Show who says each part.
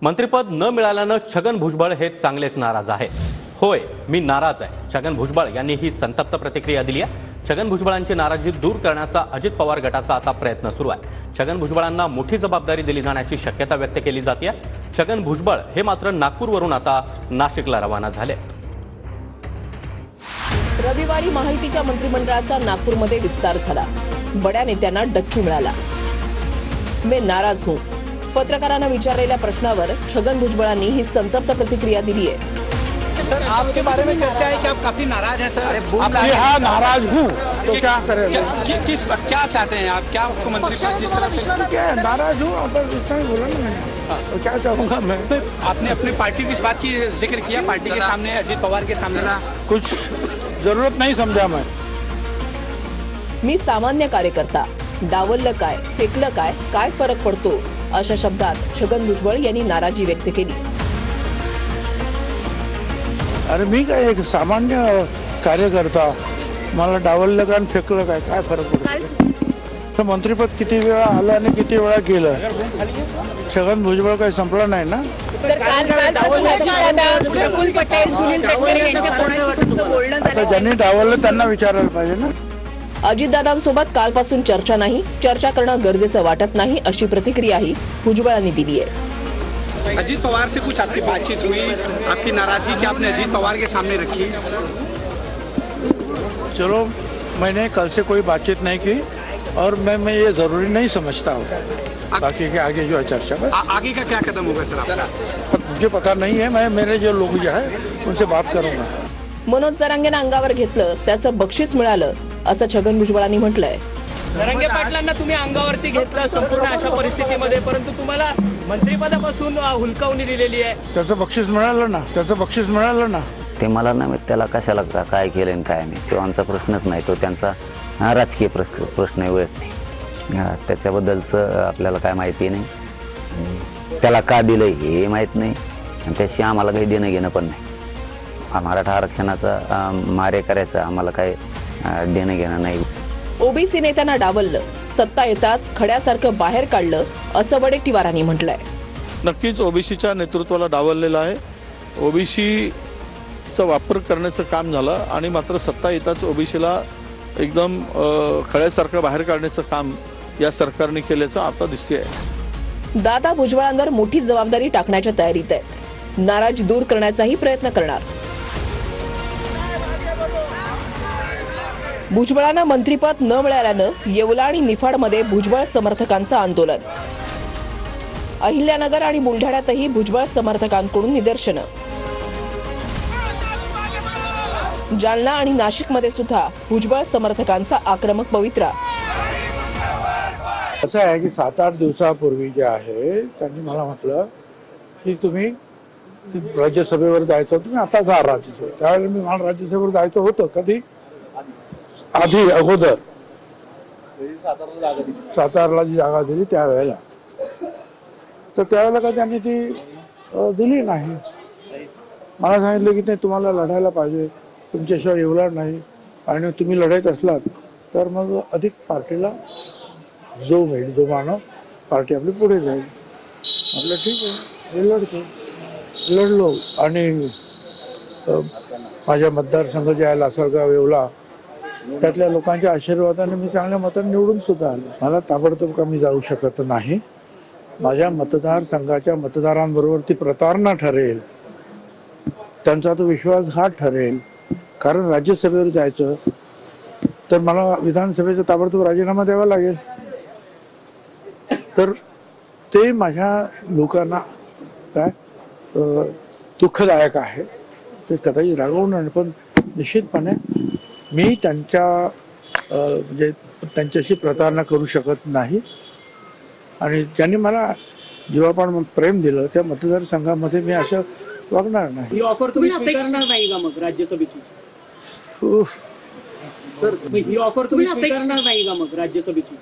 Speaker 1: मंत्रिपद न मिळाल्यानं छगन भुजबळ हे चांगलेच नाराज आहे। होय, मी नाराज आहे, छगन भुजबळ यांनी ही संतप्त प्रतिक्रिया दिली आहे। छगन भुजबळांची नाराजी दूर करण्याचा अजित पवार गटाचा आता प्रयत्न सुरू आहे। छगन भुजबळांना मोठी जबाबदारी दिली जाण्याची शक्यता व्यक्त केली जाते। छगन भुजबळ हे मात्र नागपूरवरून आता नाशिकला रवाना झाले।
Speaker 2: रविवारी माहितीच्या मंत्रिमंडळाचा नागपूरमध्ये विस्तार झाला। बड्या नेत्यांना डच्चू मिळाला। मैं नाराज हूं, पत्रकारांना विचारलेल्या प्रश्नावर छगन भुजबळांनी ही संतप्त प्रतिक्रिया दिली आहे।
Speaker 3: सर, आपके बारे में चर्चा है कि आप काफी नाराज हैं सर।
Speaker 4: हाँ, नाराज हूँ तो क्या करें?
Speaker 3: क्या चाहते हैं आप? क्या मुख्यमंत्री जिस तरह से
Speaker 4: नाराज हूँ, अब इतना ही बोला ना मैंने, तो क्या चाहूँगा मैं?
Speaker 3: आपने अपनी पार्टी की इस बात की जिक्र किया, पार्टी के सामने, अजित पवार के सामने।
Speaker 4: कुछ जरूरत नहीं समझा मैं।
Speaker 2: मी सामान्य कार्यकर्ता, डावललं काय, फेकलं काय, काय फरक पडतो, अशा शब्दात छगन भुजबळ यांनी नाराजी व्यक्त केली।
Speaker 4: अरे मी काय एक सामान्य कार्यकर्ता, मला डावललं काय फेकलं काय, काय फरक पडतो? मंत्रिपद किती वेळा आलं आणि किती वेळा गेलं, छगन भुजबळ काही संपला नाही ना। आता ज्यांनी डावललं त्यांना विचारायला पाहिजे ना।
Speaker 2: अजितदादांसोबत कालपासून चर्चा नाही, चर्चा करणं गरजेचं वाटत नाही, अशी प्रतिक्रियाही भुजबळांनी दिली आहे।
Speaker 3: अजित पवार से कुछ आपकी बातचीत हुई? आपकी नाराजगी क्या आपने अजित पवार के सामने रखी?
Speaker 4: चलो, मैंने कल से कोई बातचीत नहीं की और मैं ये जरूरी नहीं समझता हूँ। बाकी के आगे जो है चर्चा बस।
Speaker 3: आगे का क्या कदम होगा सर आपका?
Speaker 4: मुझे पता नहीं है, मैं मेरे जो लोग जो है उनसे बात करूंगा।
Speaker 2: मनोज जरांगेनं अंगावर घेतलं, त्याचं बक्षीस मिळालं, असं छगन भुजबळांनी म्हटलंय।
Speaker 5: जरांगे पाटलांना तुम्ही अंगावरती घेतलं संपूर्ण अशा परिस्थितीमध्ये, परंतु तुम्हाला मंत्रिपदापासून हुलकावणी दिलेली आहे।
Speaker 4: त्याचं बक्षीस मिळालं ना, त्याचं बक्षीस मिळालं ना।
Speaker 6: ते मला नाही माहित त्याला कशाला काय केलं आणि काय नाही, तो आमचा प्रश्नच नाही, तो त्यांचा राजकीय प्रश्न आहे वैयक्तिक। त्याच्याबद्दलचं आपल्याला काय माहिती नाही, त्याला का दिलं हे माहीत नाही आणि त्याशी आम्हाला काही देणं घेणं पण नाही। मराठा आरक्षणाचा मारे करायचं आम्हाला काय देणं घेणं नाही।
Speaker 2: ओबीसी नेत्यांना डावललं, सत्ता येताच खड्यासारखं बाहेर काढलं, असं वडेट्टीवारांनी म्हटलंय।
Speaker 7: नक्कीच ओबीसीच्या नेतृत्वाला डावललेलं आहे। ओबीसीचा वापर करण्याचं काम झालं आणि मात्र सत्ता येताच ओबीसीला एकदम खड्यासारखं बाहेर काढण्याचं काम या सरकारने केल्याचं आता दिसते आहे।
Speaker 2: दादा भुजबळांवर मोठी जबाबदारी टाकण्याच्या तयारीत आहेत, नाराजी दूर करण्याचाही प्रयत्न करणार। भुजबळांना मंत्रिपद न मिळाल्यानं येवला आणि निफाडमध्ये भुजबळ समर्थकांचं आंदोलन। अहिल्यानगर आणि बुलढाण्यातही भुजबळ समर्थकांकडून निदर्शनं। जालना आणि नाशिकमध्ये सुद्धा भुजबळ समर्थकांचा आक्रमक पवित्रा।
Speaker 4: असं आहे की 7-8 दिवसापूर्वी जे आहे त्यांनी मला म्हटलं की तुम्ही राज्यसभेवर जायचं, तुम्ही आता जा राज्यसभेवर। त्यावेळेला मी मला राज्यसभेवर जायचं होतं, कधी आधी अगोदर सातारला जी जागा दिली त्यावेळेला, तर त्यावेळेला का त्यांनी ती दिली नाही। मला सांगितलं की नाही, तुम्हाला लढायला पाहिजे, तुमच्याशिवाय येवला नाही आणि तुम्ही लढत असलात तर मग अधिक पार्टीला जो मिळेल, जो मानव पार्टी आपली पुढे जाईल। म्हटलं ठीक आहे, मी लढतो, लढलो आणि माझ्या मतदारसंघ जे आहे लासलगाव येवला, त्यातल्या लोकांच्या आशीर्वादाने मी चांगल्या मतांनी निवडून सुद्धा आलो। मला ताबडतोब कमी जाऊ शकत नाही। माझ्या मतदारसंघाच्या मतदारांबरोबर ती प्रतारणा ठरेल, त्यांचा तो विश्वासघात ठरेल। कारण राज्यसभेवर जायचं तर मला विधानसभेचा ताबडतोब राजीनामा द्यावा लागेल, तर ते माझ्या लोकांना काय दुःखदायक आहे। ते कदाचित रागवून, पण निश्चितपणे मी म्हणजे त्यांच्याशी प्रतारणा करू शकत नाही। आणि ज्यांनी मला जीवापाड प्रेम दिलं त्या मतदारसंघामध्ये मी असं वागणार नाही।
Speaker 5: ही ऑफर तुम्ही स्वीकारणार नाही का मग राज्यसभेची? सर, ही ऑफर तुम्ही स्वीकारणार नाही का मग राज्यसभेची?